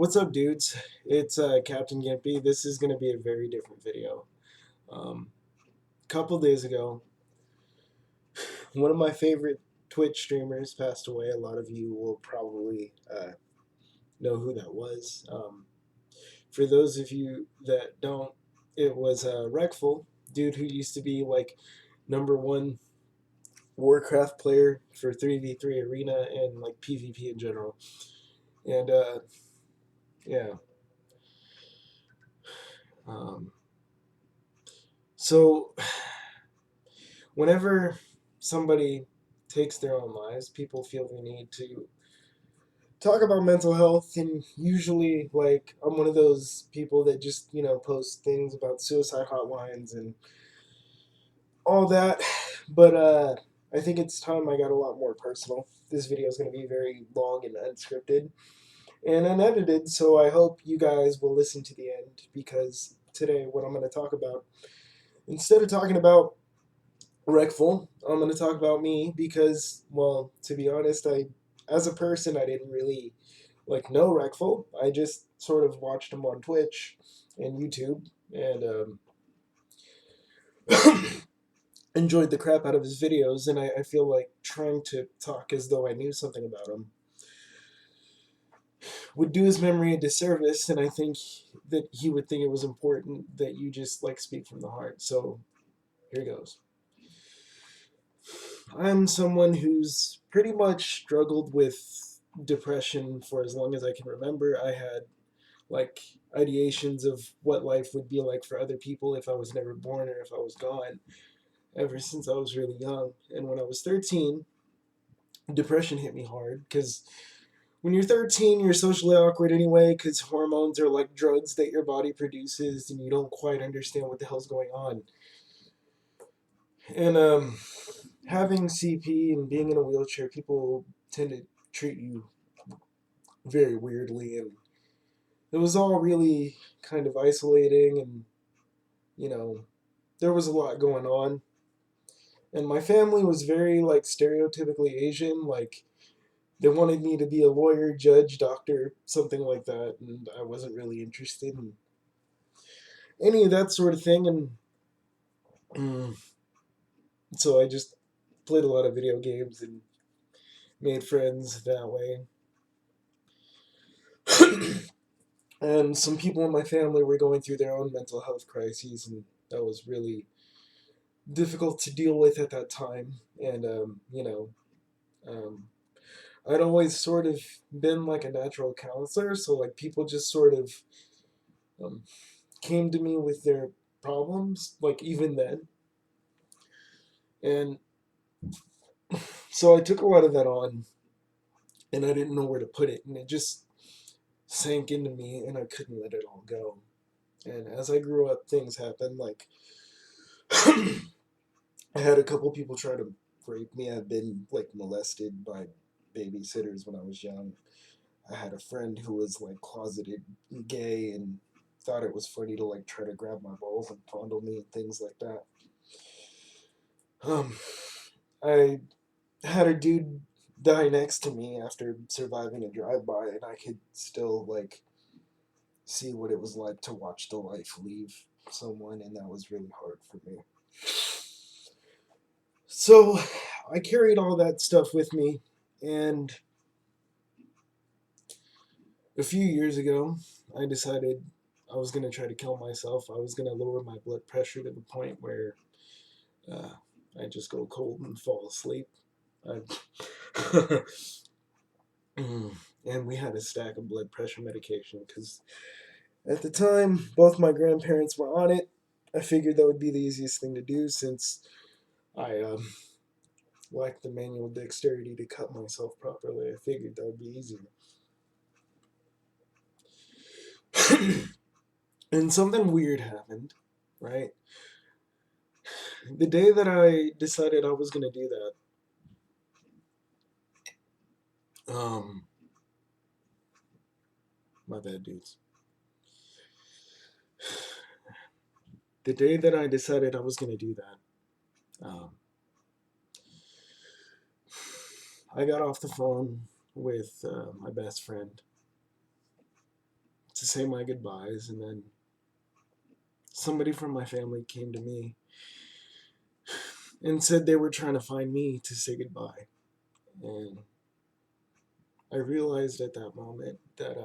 What's up, dudes? It's Captain Gimpy. This is going to be a very different video. Couple days ago, one of my favorite Twitch streamers passed away. A lot of you will probably know who that was. For those of you that don't, it was Reckful, dude who used to be like number one Warcraft player for 3v3 Arena and like PvP in general. And yeah. Um, so whenever somebody takes their own lives, people feel the need to talk about mental health, and usually, like, I'm one of those people that just, post things about suicide hotlines and all that. But I think it's time I got a lot more personal. This video is going to be very long and unscripted and unedited, so I hope you guys will listen to the end, because today, what I'm going to talk about, instead of talking about Reckful, I'm going to talk about me because, well, to be honest, as a person, I didn't really know Reckful. I just sort of watched him on Twitch and YouTube, and enjoyed the crap out of his videos. And I feel like trying to talk as though I knew something about him would do his memory a disservice, and I think that he would think it was important that you just speak from the heart. So here goes. I'm someone who's pretty much struggled with depression for as long as I can remember. I had like ideations of what life would be like for other people if I was never born or if I was gone, ever since I was really young. And when I was 13, depression hit me hard because when you're 13, you're socially awkward anyway, because hormones are like drugs that your body produces and you don't quite understand what the hell's going on. And having CP and being in a wheelchair, people tend to treat you very weirdly, and it was all really kind of isolating, and you know there was a lot going on. And my family was very stereotypically Asian. Like, they wanted me to be a lawyer, judge, doctor, something like that, and I wasn't really interested in any of that sort of thing. And mm, so I just played a lot of video games and made friends that way. And some people in my family were going through their own mental health crises, and that was really difficult to deal with at that time. And um, I'd always sort of been like a natural counselor, so people just sort of um, came to me with their problems, like even then. And so I took a lot of that on, and I didn't know where to put it, and it just sank into me, and I couldn't let it all go. And as I grew up, things happened. Like, I had a couple people try to rape me. I've been molested by babysitters when I was young. I had a friend who was closeted gay and thought it was funny to try to grab my balls and fondle me and things like that. Um, I had a dude die next to me after surviving a drive-by, and I could still see what it was like to watch the life leave someone, and that was really hard for me. So I carried all that stuff with me, and a few years ago, I decided I was going to try to kill myself. I was going to lower my blood pressure to the point where uh, I just go cold and fall asleep. And we had a stack of blood pressure medication because at the time, both my grandparents were on it. I figured that would be the easiest thing to do since I lacked the manual dexterity to cut myself properly. I figured that would be easier. And something weird happened, right? The day that I decided I was going to do that, my bad, dudes. The day that I decided I was going to do that, I got off the phone with my best friend, to say my goodbyes, and then somebody from my family came to me and said they were trying to find me to say goodbye. And I realized at that moment that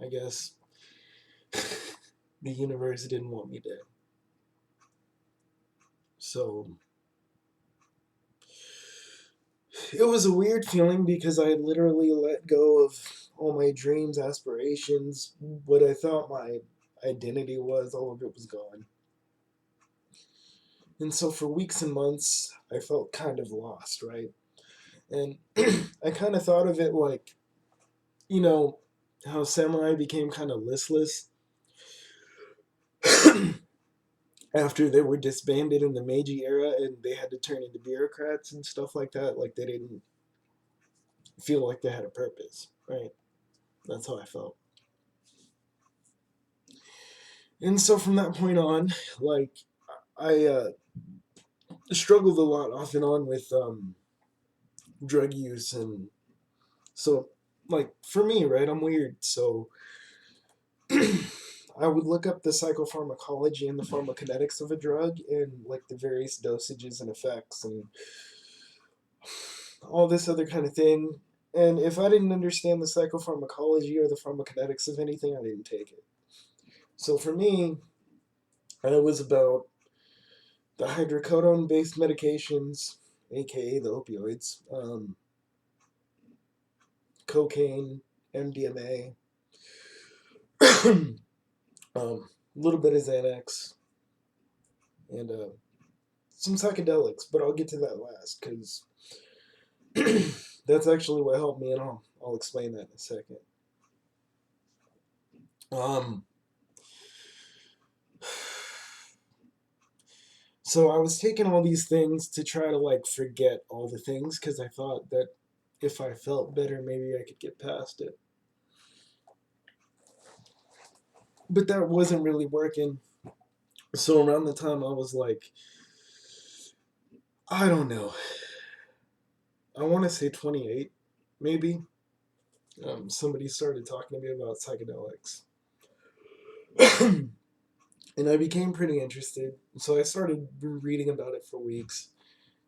I guess the universe didn't want me dead. So it was a weird feeling because I had literally let go of all my dreams, aspirations, what I thought my identity was, all of it was gone. And so for weeks and months, I felt kind of lost, right? And I kind of thought of it like, you know, how samurai became kind of listless after they were disbanded in the Meiji era and they had to turn into bureaucrats and stuff like that. Like they didn't feel like they had a purpose, right? That's how I felt. And so from that point on, like I struggled a lot off and on with drug use, and so like for me, right, I'm weird, so I would look up the psychopharmacology and the pharmacokinetics of a drug and like the various dosages and effects and all this other kind of thing. And if I didn't understand the psychopharmacology or the pharmacokinetics of anything, I didn't take it. So for me, it was about the hydrocodone based medications, aka the opioids, cocaine, MDMA, a little bit of Xanax, and some psychedelics, but I'll get to that last because that's actually what helped me, and I'll explain that in a second. Um, so I was taking all these things to try to like forget all the things because I thought that if I felt better, maybe I could get past it. But that wasn't really working. So around the time I was like, I don't know, I want to say 28, maybe. Somebody started talking to me about psychedelics. And I became pretty interested. So I started reading about it for weeks,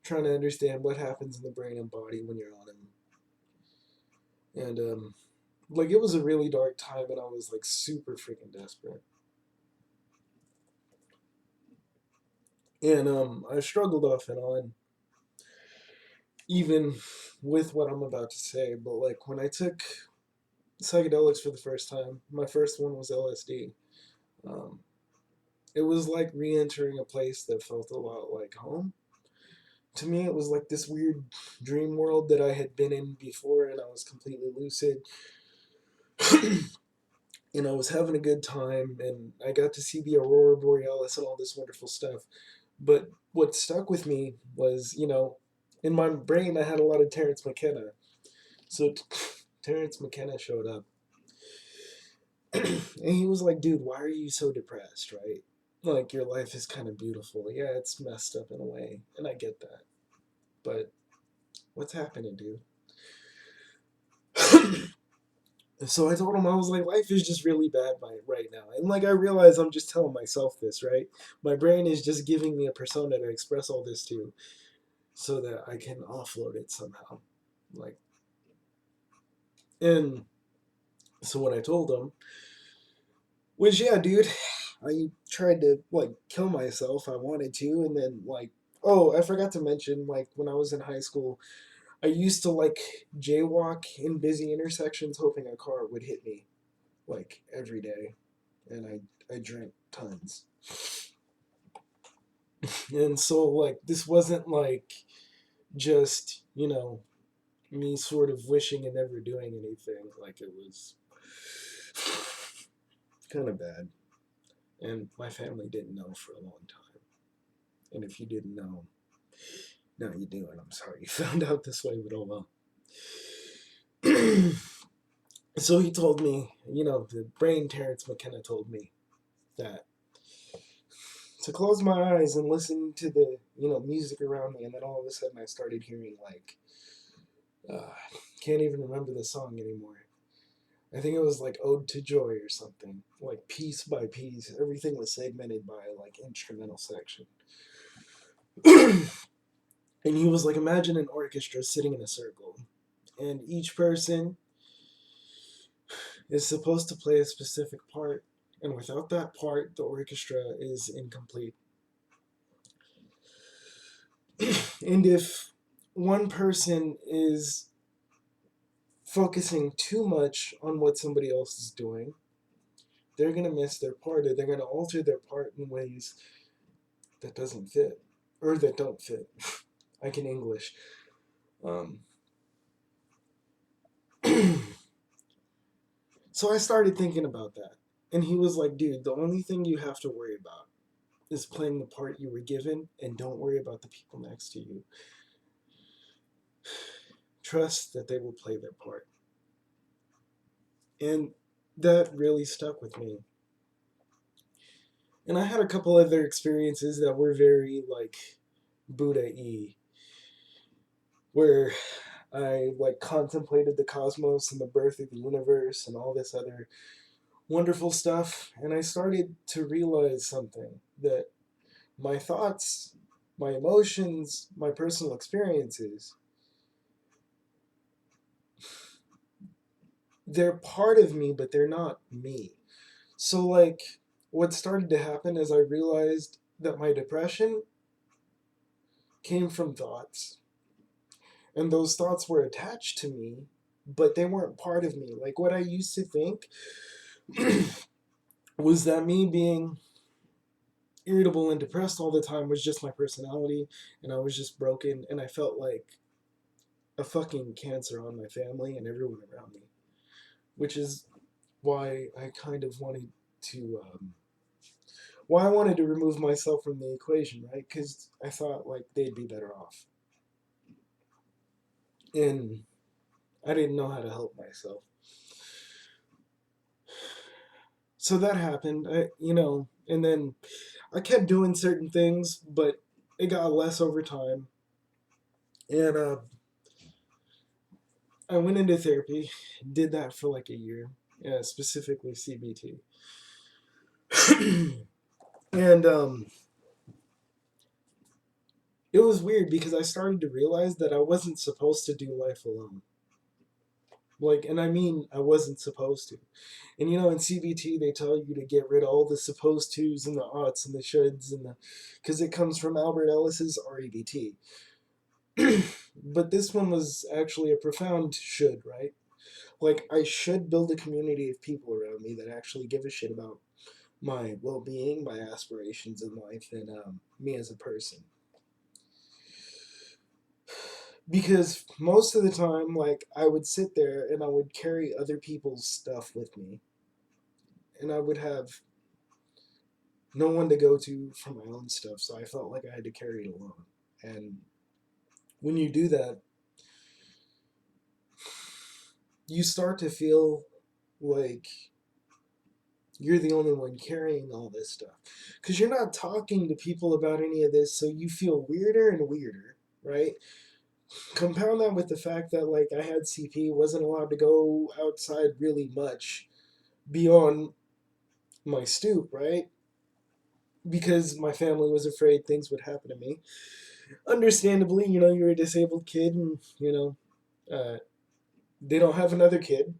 trying to understand what happens in the brain and body when you're on them. And like it was a really dark time, and I was like super freaking desperate. And I struggled off and on, even with what I'm about to say. But like when I took psychedelics for the first time, my first one was LSD. Um, it was like re-entering a place that felt a lot like home. To me, it was like this weird dream world that I had been in before, and I was completely lucid. And I was having a good time, and I got to see the aurora borealis and all this wonderful stuff. But what stuck with me was, in my brain I had a lot of Terrence McKenna. So Terrence McKenna showed up, and he was like, "Dude, why are you so depressed? Right? Like your life is kind of beautiful. Yeah, it's messed up in a way, and I get that. But what's happening, dude?" So I told him, I was like, life is just really bad right now. And like I realize I'm just telling myself this, right? My brain is just giving me a persona to express all this to so that I can offload it somehow. Like and so what I told him was, yeah, dude, I tried to like kill myself. I wanted to, and then like oh, I forgot to mention, like when I was in high school, I used to like jaywalk in busy intersections hoping a car would hit me like every day. And I drank tons. And so like this wasn't like just, me sort of wishing and never doing anything. Like it was kind of bad. And my family didn't know for a long time. And if you didn't know, now you do, and I'm sorry you found out this way, but oh well. So he told me, the brain Terrence McKenna told me that to close my eyes and listen to the music around me, and then all of a sudden I started hearing like can't even remember the song anymore, I think it was like Ode to Joy or something. Like piece by piece, everything was segmented by like instrumental section. And he was like, imagine an orchestra sitting in a circle, and each person is supposed to play a specific part, and without that part, the orchestra is incomplete. And if one person is focusing too much on what somebody else is doing, they're gonna miss their part, or they're gonna alter their part in ways that doesn't fit, or that don't fit. I can English. Um, so I started thinking about that, and he was like, "Dude, the only thing you have to worry about is playing the part you were given, and don't worry about the people next to you. Trust that they will play their part." And that really stuck with me. And I had a couple other experiences that were very like Buddha-y, where I like contemplated the cosmos and the birth of the universe and all this other wonderful stuff. And I started to realize something, that my thoughts, my emotions, my personal experiences, they're part of me, but they're not me. So, like, what started to happen is I realized that my depression came from thoughts. And those thoughts were attached to me, but they weren't part of me. Like, what I used to think was that me being irritable and depressed all the time was just my personality, and I was just broken, and I felt like a fucking cancer on my family and everyone around me, which is why I kind of wanted to why I wanted to remove myself from the equation, right? Because I thought like they'd be better off, and I didn't know how to help myself. So that happened, and then I kept doing certain things, but it got less over time, and I went into therapy, did that for like a year, specifically CBT. And it was weird because I started to realize that I wasn't supposed to do life alone. Like, and I mean, I wasn't supposed to. And in CBT, they tell you to get rid of all the supposed tos and the oughts and the shoulds and the, because it comes from Albert Ellis's REBT. But this one was actually a profound should, right? Like, I should build a community of people around me that actually give a shit about my well being, my aspirations in life, and me as a person. Because most of the time, like, I would sit there and I would carry other people's stuff with me, and I would have no one to go to for my own stuff, so I felt like I had to carry it alone. And when you do that, you start to feel like you're the only one carrying all this stuff. Because you're not talking to people about any of this, so you feel weirder and weirder, right? Compound that with the fact that, like, I had CP, wasn't allowed to go outside really much beyond my stoop, right? Because my family was afraid things would happen to me. Understandably, you're a disabled kid, and, they don't have another kid.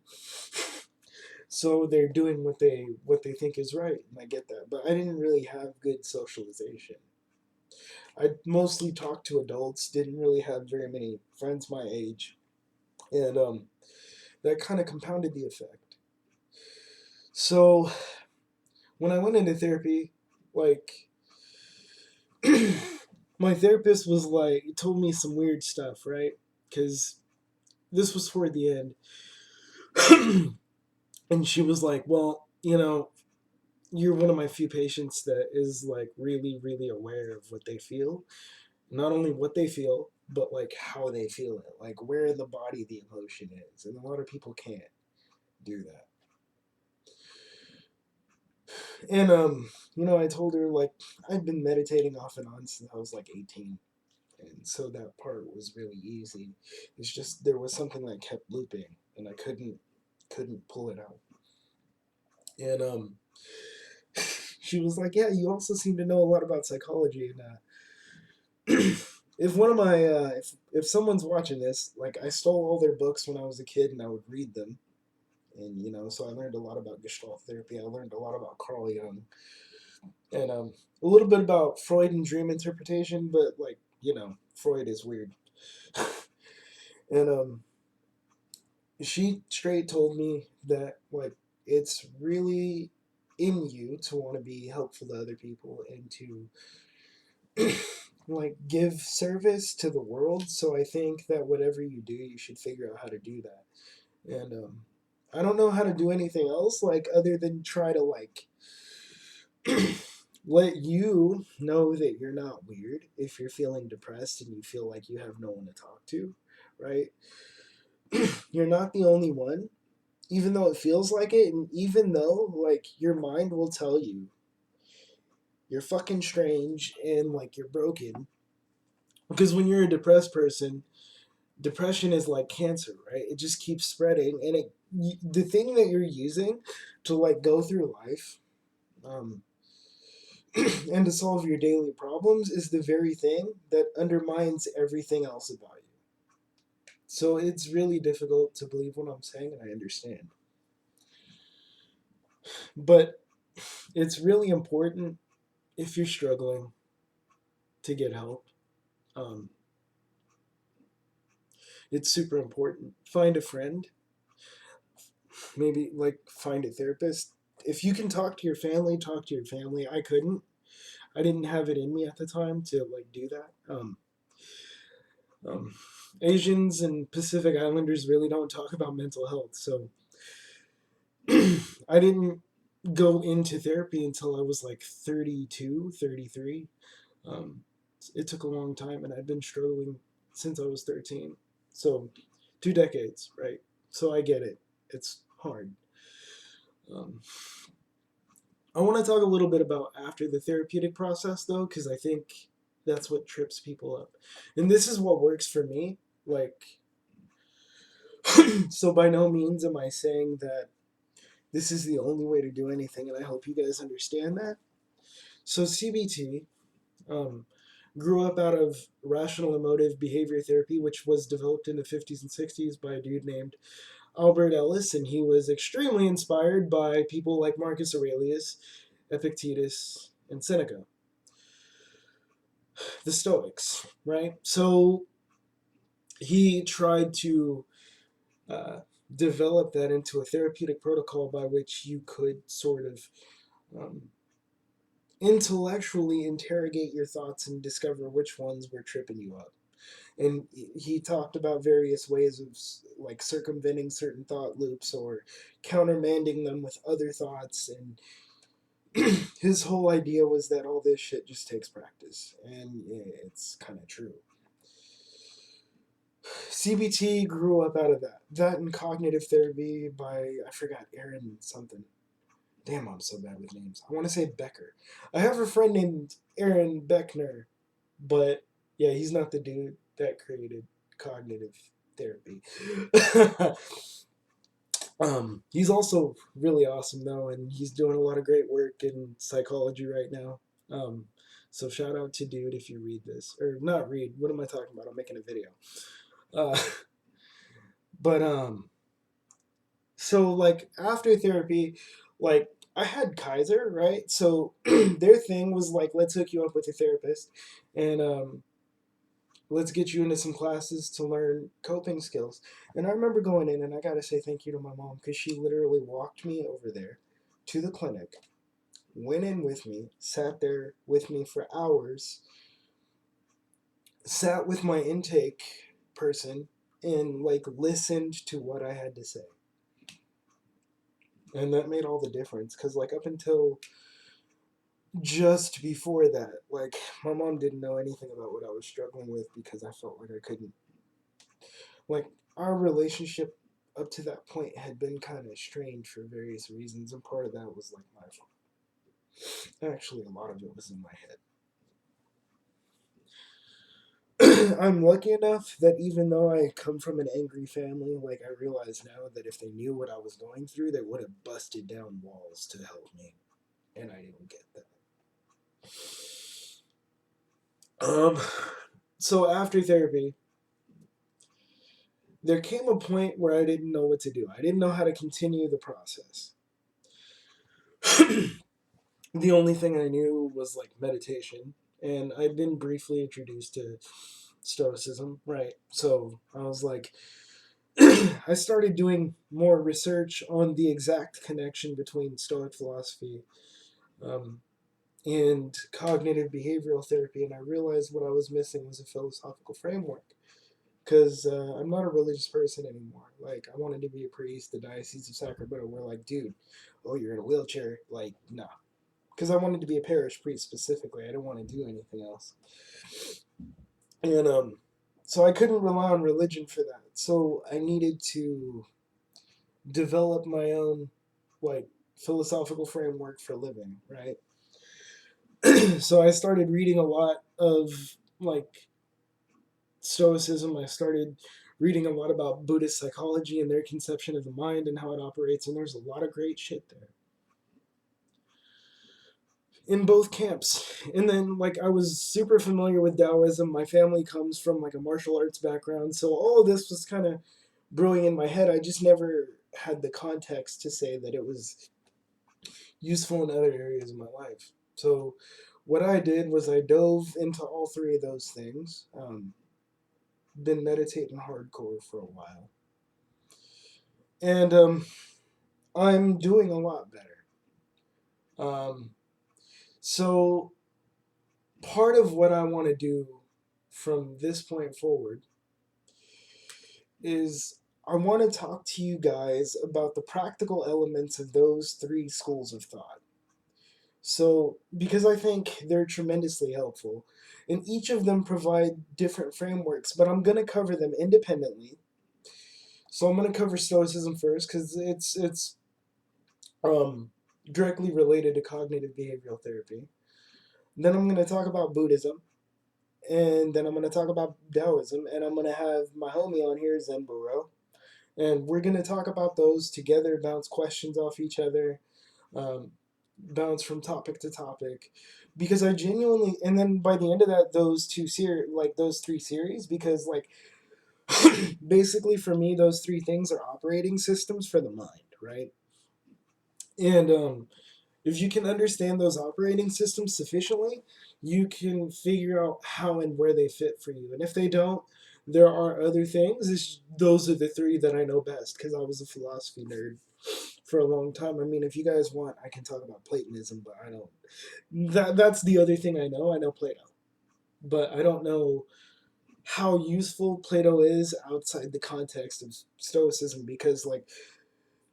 So they're doing what they think is right, and I get that. But I didn't really have good socialization. I mostly talked to adults, didn't really have very many friends my age, and that kind of compounded the effect. So when I went into therapy, like, my therapist was like, told me some weird stuff, right? Because this was toward the end. And she was like, well, you're one of my few patients that is like really, really aware of what they feel. Not only what they feel, but like how they feel it, like where in the body the emotion is. And a lot of people can't do that. And I told her like I'd been meditating off and on since I was like 18. And so that part was really easy. It's just there was something that kept looping and I couldn't couldn't pull it out. And she was like, "Yeah, you also seem to know a lot about psychology." And if one of my if someone's watching this, like I stole all their books when I was a kid, and I would read them, and so I learned a lot about Gestalt therapy. I learned a lot about Carl Jung, and a little bit about Freud and dream interpretation. But like Freud is weird, and she straight told me that like it's really in you to want to be helpful to other people and to like give service to the world. So I think that whatever you do, you should figure out how to do that. And I don't know how to do anything else like other than try to like let you know that you're not weird if you're feeling depressed and you feel like you have no one to talk to, right? You're not the only one, even though it feels like it, and even though like your mind will tell you you're fucking strange and like you're broken. Because when you're a depressed person, depression is like cancer, right? It just keeps spreading, and the thing that you're using to like go through life, um, and to solve your daily problems is the very thing that undermines everything else about you. So it's really difficult to believe what I'm saying, and I understand. But it's really important if you're struggling to get help. Um, it's super important. Find a friend, maybe like find a therapist. If you can talk to your family, talk to your family. I couldn't. I didn't have it in me at the time to like do that. Um, Asians and Pacific Islanders really don't talk about mental health, so I didn't go into therapy until I was like 32, 33. Um, it took a long time, and I'd been struggling since I was 13. So, 2 decades, right? So I get it. It's hard. Um, I want to talk a little bit about after the therapeutic process, though, because I think that's what trips people up. And this is what works for me. Like, so by no means am I saying that this is the only way to do anything, and I hope you guys understand that. So, CBT um, grew up out of rational emotive behavior therapy, which was developed in the 50s and 60s by a dude named Albert Ellis, and he was extremely inspired by people like Marcus Aurelius, Epictetus, and Seneca, the Stoics, right? So he tried to uh, develop that into a therapeutic protocol by which you could sort of um, intellectually interrogate your thoughts and discover which ones were tripping you up. And he talked about various ways of like circumventing certain thought loops or countermanding them with other thoughts. And his whole idea was that all this shit just takes practice, and it's kind of true. CBT grew up out of that. That and cognitive therapy by, I forgot, Aaron something. Damn, I'm so bad with names. I want to say Becker. I have a friend named Aaron Beckner, but yeah, he's not the dude that created cognitive therapy. He's also really awesome though, and he's doing a lot of great work in psychology right now. Um, so shout out to dude if you read this, or not read. What am I talking about? I'm making a video. Uh, but so like after therapy, like I had Kaiser, right? So their thing was like, let's hook you up with a therapist, and let's get you into some classes to learn coping skills. And I remember going in, and I gotta say thank you to my mom because she literally walked me over there to the clinic, went in with me, sat there with me for hours, sat with my intake person, and like listened to what I had to say. And that made all the difference because like up until just before that, like my mom didn't know anything about what I was struggling with because I felt like I couldn't, like our relationship up to that point had been kind of strained for various reasons, and part of that was like my fault. Actually, a lot of it was in my head. I'm lucky enough that even though I come from an angry family, like I realize now that if they knew what I was going through, they would have busted down walls to help me, and I didn't get that. Um, so after therapy, there came a point where I didn't know what to do. I didn't know how to continue the process. The only thing I knew was like meditation, and I'd been briefly introduced to Stoicism, right? So I was like, I started doing more research on the exact connection between Stoic philosophy um, and cognitive behavioral therapy, and I realized what I was missing was a philosophical framework. Because I'm not a religious person anymore. Like, I wanted to be a priest. The Diocese of Sacramento were like, dude, oh, you're in a wheelchair. Like, nah. Because I wanted to be a parish priest specifically. I didn't want to do anything else. And so I couldn't rely on religion for that. So I needed to develop my own, like, philosophical framework for living, right? So I started reading a lot of, like, Stoicism. I started reading a lot about Buddhist psychology and their conception of the mind and how it operates, and there's a lot of great shit there in both camps. And then, like, I was super familiar with Taoism. My family comes from like a martial arts background, so all of this was kind of brewing in my head. I just never had the context to say that it was useful in other areas of my life. So what I did was I dove into all three of those things. Been meditating hardcore for a while, and I'm doing a lot better. Um, so part of what I want to do from this point forward is I want to talk to you guys about the practical elements of those three schools of thought. So, because I think they're tremendously helpful, and each of them provide different frameworks, but I'm going to cover them independently. So, I'm going to cover Stoicism first because it's um, directly related to cognitive behavioral therapy. Then I'm going to talk about Buddhism, and then I'm going to talk about Taoism, and I'm going to have my homie on here, Zen Burrow, and we're going to talk about those together, bounce questions off each other, um, bounce from topic to topic, because I genuinely, and then by the end of that, those three series, because like basically for me, those three things are operating systems for the mind, right? And if you can understand those operating systems sufficiently, you can figure out how and where they fit for you. And if they don't, there are other things. Those are the three that I know best because I was a philosophy nerd for a long time. I mean, if you guys want, I can talk about Platonism, but I don't. That's the other thing I know. I know Plato, but I don't know how useful Plato is outside the context of Stoicism because, like,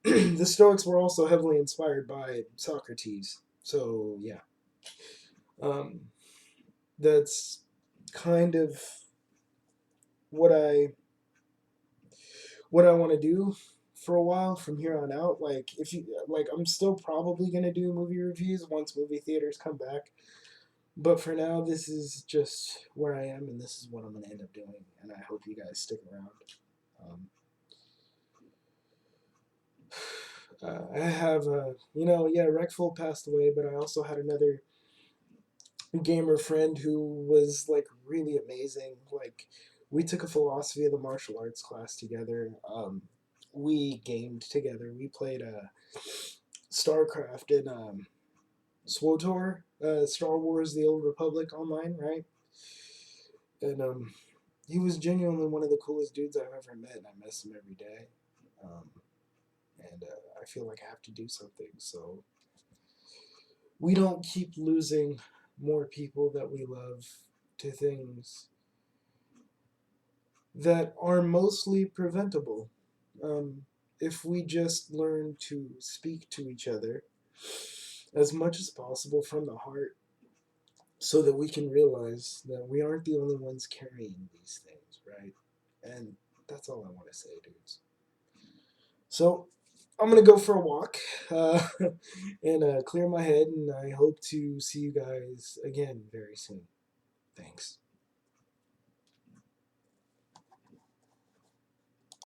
the Stoics were also heavily inspired by Socrates. So yeah, um, that's kind of what I want to do for a while from here on out. Like if you like, I'm still probably gonna do movie reviews once movie theaters come back. But for now, this is just where I am, and this is what I'm gonna end up doing. And I hope you guys stick around. Um, I have, yeah, Reckful passed away, but I also had another gamer friend who was like really amazing. Like we took a philosophy of the martial arts class together. We gamed together. We played StarCraft and SWOTOR, Star Wars: The Old Republic online, right? And he was genuinely one of the coolest dudes I've ever met, and I miss him every day. Um, and I feel like I have to do something so we don't keep losing more people that we love to things that are mostly preventable. Um, if we just learn to speak to each other as much as possible from the heart so that we can realize that we aren't the only ones carrying these things, right? And that's all I want to say, dudes. So I'm going to go for a walk uh, and clear my head, and I hope to see you guys again very soon. Thanks.